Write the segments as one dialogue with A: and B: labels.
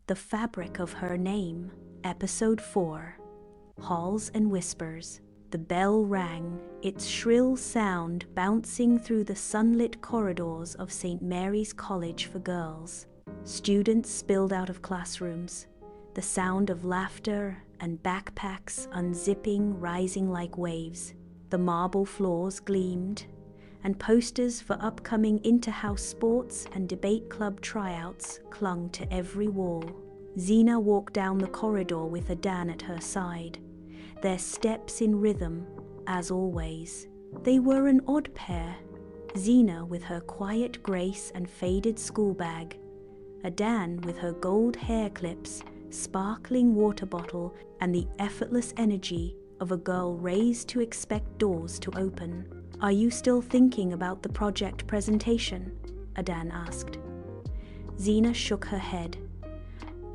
A: The Fabric of Her Name, Episode 4, Halls and Whispers. The bell rang, its shrill sound bouncing through the sunlit corridors of St. Mary's College for Girls. Students spilled out of classrooms, the sound of laughter and backpacks unzipping rising like waves. The marble floors gleamed, and posters for upcoming inter-house sports and debate club tryouts clung to every wall. Zina walked down the corridor with Adanne at her side, their steps in rhythm, as always. They were an odd pair, Zina with her quiet grace and faded school bag, Adanne with her gold hair clips, sparkling water bottle, and the effortless energy of a girl raised to expect doors to open. "Are you still thinking about the project presentation?" Adanne asked. Zina shook her head.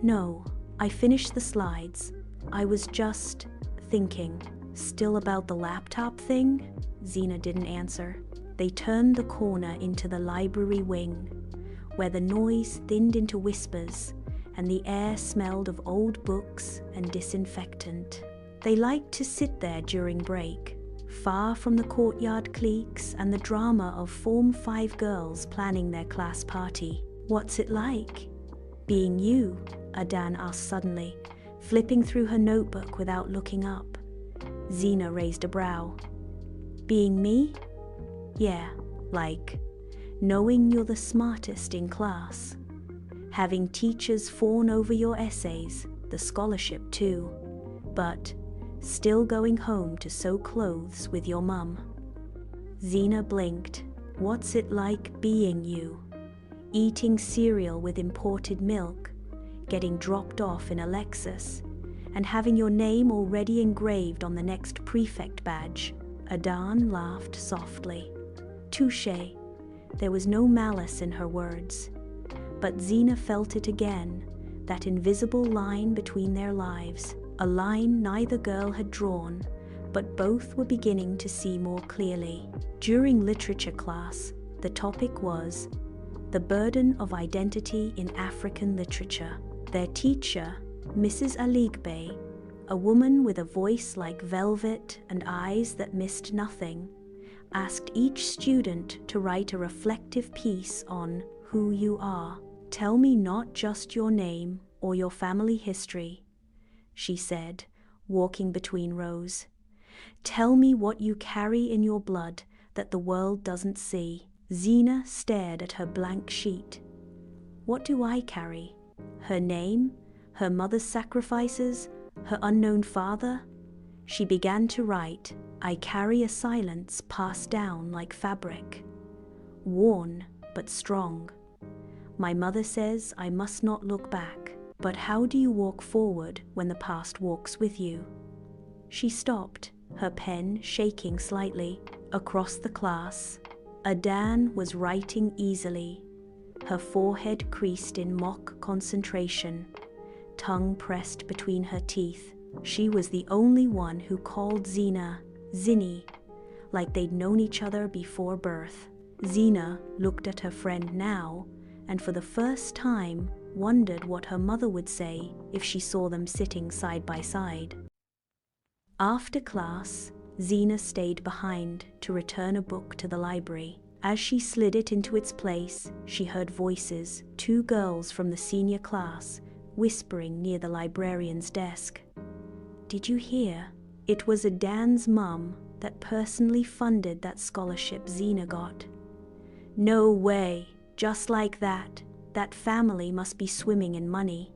A: "No, I finished the slides. I was just thinking." "Still about the laptop thing?" Zina didn't answer. They turned the corner into the library wing, where the noise thinned into whispers and the air smelled of old books and disinfectant. They liked to sit there during break, far from the courtyard cliques and the drama of Form 5 girls planning their class party. "What's it like, being you?" Adanne asked suddenly, flipping through her notebook without looking up. Zina raised a brow. "Being me? Yeah, like knowing you're the smartest in class, having teachers fawn over your essays, the scholarship too, but still going home to sew clothes with your mum." Zina blinked. "What's it like being you? Eating cereal with imported milk, getting dropped off in a Lexus, and having your name already engraved on the next prefect badge." Adanne laughed softly. Touché. There was no malice in her words. But Zina felt it again, that invisible line between their lives, a line neither girl had drawn, but both were beginning to see more clearly. During literature class, the topic was the burden of identity in African literature. Their teacher, Mrs. Aligbe, a woman with a voice like velvet and eyes that missed nothing, asked each student to write a reflective piece on who you are. "Tell me not just your name or your family history," she said, walking between rows. "Tell me what you carry in your blood that the world doesn't see." Zina stared at her blank sheet. "What do I carry? Her name? Her mother's sacrifices? Her unknown father?" She began to write. "I carry a silence passed down like fabric, worn but strong. My mother says I must not look back. But how do you walk forward when the past walks with you?" She stopped, her pen shaking slightly. Across the class, Adanne was writing easily, her forehead creased in mock concentration, tongue pressed between her teeth. She was the only one who called Zina Zinny, like they'd known each other before birth. Zina looked at her friend now, and for the first time wondered what her mother would say if she saw them sitting side by side. After class, Zina stayed behind to return a book to the library. As she slid it into its place, she heard voices, 2 girls from the senior class, whispering near the librarian's desk. "Did you hear? It was Adanne's mum that personally funded that scholarship Zina got." "No way, just like that. That family must be swimming in money."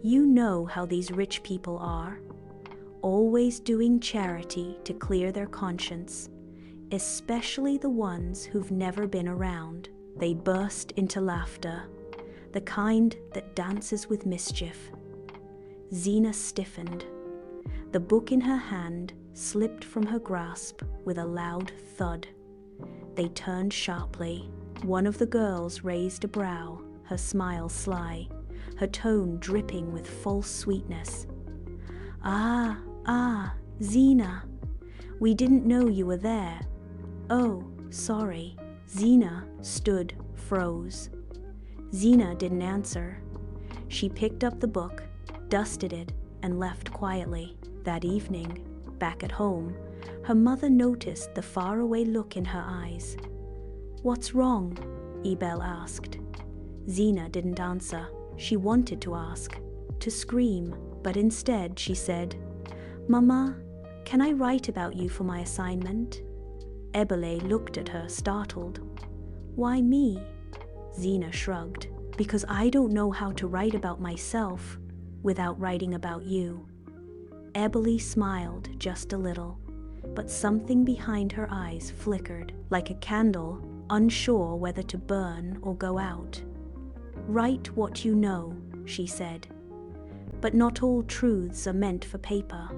A: "You know how these rich people are. Always doing charity to clear their conscience, especially the ones who've never been around." They burst into laughter, the kind that dances with mischief. Zina stiffened. The book in her hand slipped from her grasp with a loud thud. They turned sharply. One of the girls raised a brow, her smile sly, her tone dripping with false sweetness. Ah, Zina. We didn't know you were there." "Oh, sorry." Zina stood, froze. Zina didn't answer. She picked up the book, dusted it, and left quietly. That evening, back at home, her mother noticed the faraway look in her eyes. "What's wrong?" Ebele asked. Zina didn't answer. She wanted to ask, to scream, but instead she said, "Mama, can I write about you for my assignment?" Ebele looked at her, startled. "Why me?" Zina shrugged. "Because I don't know how to write about myself without writing about you." Ebele smiled just a little, but something behind her eyes flickered, like a candle, unsure whether to burn or go out. "Write what you know," she said. "But not all truths are meant for paper."